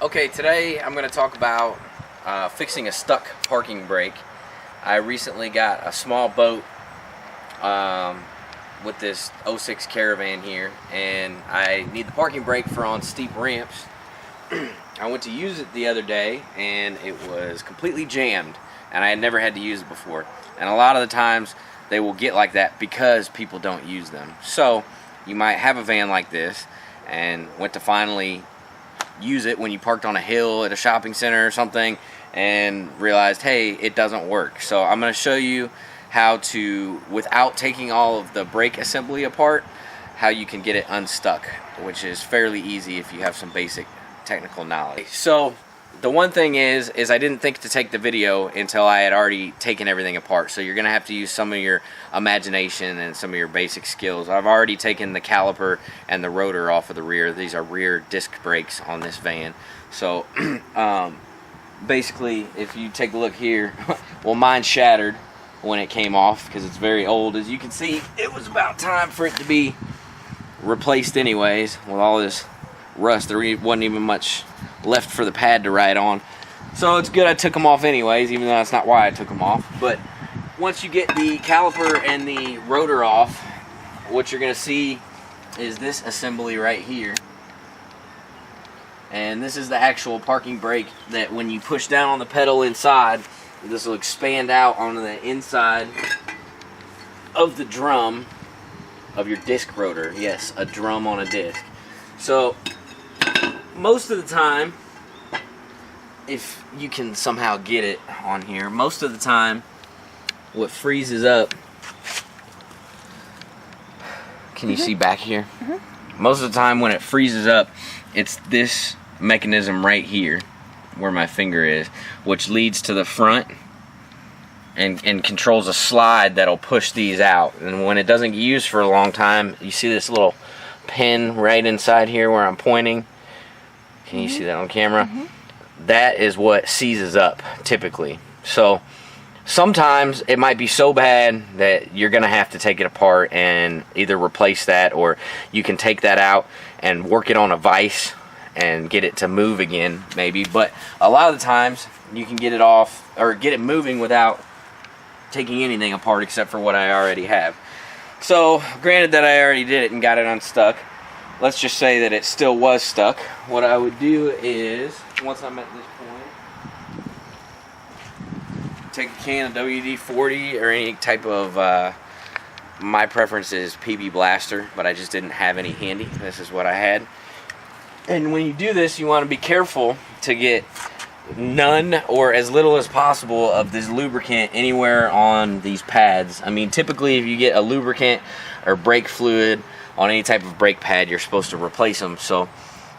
Okay, today I'm going to talk about fixing a stuck parking brake. I recently got a small boat with this 06 Caravan here, and I need the parking brake for on steep ramps. I went to use it the other day and it was completely jammed, and I had never had to use it before. And a lot of the times they will get like that because people don't use them. So you might have a van like this and went to finally use it when you parked on a hill at a shopping center or something and realized, hey, it doesn't work. So I'm going to show you how to, without taking all of the brake assembly apart, how you can get it unstuck, which is fairly easy if you have some basic technical knowledge. So the one thing is I didn't think to take the video until I had already taken everything apart. So you're going to have to use some of your imagination and some of your basic skills. I've already taken the caliper and the rotor off of the rear. These are rear disc brakes on this van. So basically, if you take a look here, well, mine shattered when it came off because it's very old. As you can see, it was about time for it to be replaced anyways. With all this rust, there wasn't even much left for the pad to ride on. So it's good I took them off anyways, even though that's not why I took them off. But once you get the caliper and the rotor off, what you're going to see is this assembly right here. And this is the actual parking brake that when you push down on the pedal inside, this will expand out onto the inside of the drum of your disc rotor. Yes, a drum on a disc. So most of the time, if you can somehow get it on here, most of the time what freezes up, can you see back here? Most of the time when it freezes up, it's this mechanism right here where my finger is, which leads to the front and controls a slide that'll push these out. And when it doesn't get used for a long time, you see this little pin right inside here where I'm pointing. Can you see that on camera? That is what seizes up typically. So sometimes it might be so bad that you're gonna have to take it apart and either replace that, or you can take that out and work it on a vise and get it to move again maybe. But a lot of the times you can get it off or get it moving without taking anything apart except for what I already have. So granted that I already did it and got it unstuck, let's just say that it still was stuck. What I would do is, once I'm at this point, take a can of WD-40 or any type of, my preference is PB Blaster, but I just didn't have any handy. This is what I had. And when you do this, you want to be careful to get none or as little as possible of this lubricant anywhere on these pads. I mean, typically if you get a lubricant or brake fluid on any type of brake pad, you're supposed to replace them. So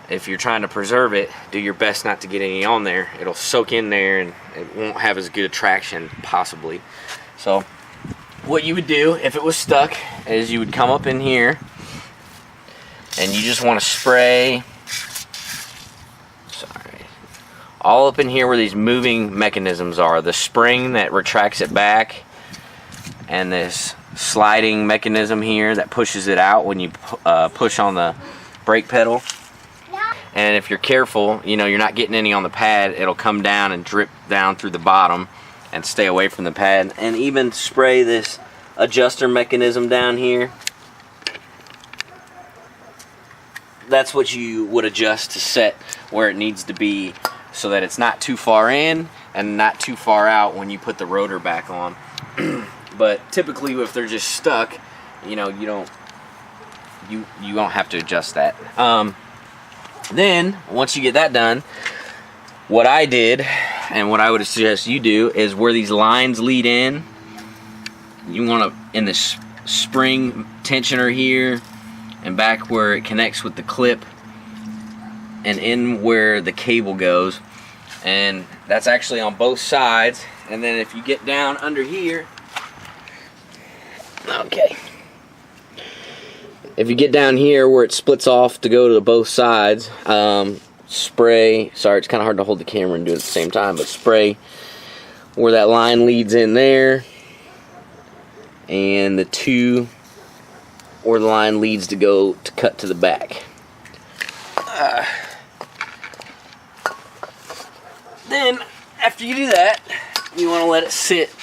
if you're trying to preserve it, do your best not to get any on there. It'll soak in there and it won't have as good a traction possibly. So what you would do if it was stuck is you would come up in here and you just want to spray, all up in here where these moving mechanisms are, the spring that retracts it back and this sliding mechanism here that pushes it out when you push on the brake pedal. And if you're careful, you know, you're not getting any on the pad, it'll come down and drip down through the bottom and stay away from the pad. And even spray this adjuster mechanism down here. That's what you would adjust to set where it needs to be so that it's not too far in and not too far out when you put the rotor back on. But typically if they're just stuck, you know, you don't have to adjust that. Then once you get that done, what I did and what I would suggest you do is where these lines lead in, you want to, in this spring tensioner here and back where it connects with the clip and in where the cable goes, and that's actually on both sides. And then if you get down under here, okay, if you get down here where it splits off to go to both sides, spray, sorry, it's kind of hard to hold the camera and do it at the same time, but spray where that line leads in there and the two where the line leads to go to cut to the back. Then, after you do that, you want to let it sit,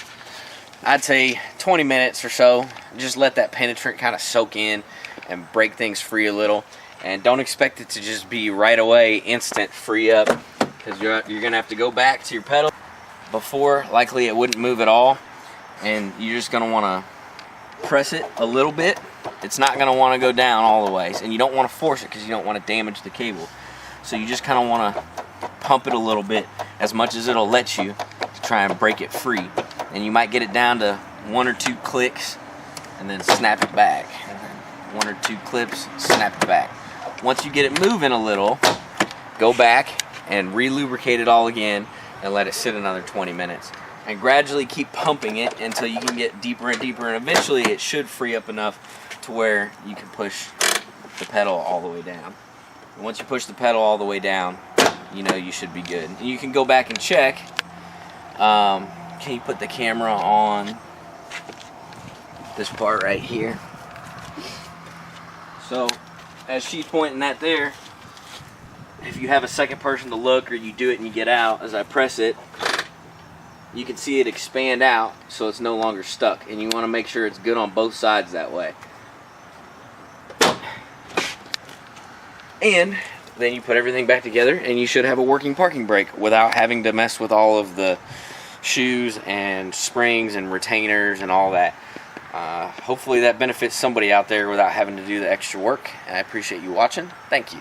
I'd say 20 minutes or so. Just let that penetrant kind of soak in and break things free a little. And don't expect it to just be right away, instant free up, because you're going to have to go back to your pedal. Before, likely it wouldn't move at all, and you're just going to want to press it a little bit. It's not going to want to go down all the way, and you don't want to force it because you don't want to damage the cable. So you just kind of want to pump it a little bit, as much as it'll let you, to try and break it free. And you might get it down to 1 or 2 clicks and then snap it back. 1 or 2 clips, snap it back. Once you get it moving a little, go back and re-lubricate it all again and let it sit another 20 minutes. And gradually keep pumping it until you can get deeper and deeper, and eventually it should free up enough to where you can push the pedal all the way down. And once you push the pedal all the way down, you know you should be good. And you can go back and check. Can you put the camera on this part right here? So, as she's pointing at there, if you have a second person to look, or you do it and you get out, as I press it, you can see it expand out so it's no longer stuck. And you want to make sure it's good on both sides that way. And then you put everything back together and you should have a working parking brake without having to mess with all of the shoes and springs and retainers and all that. Hopefully that benefits somebody out there without having to do the extra work. And I appreciate you watching. Thank you.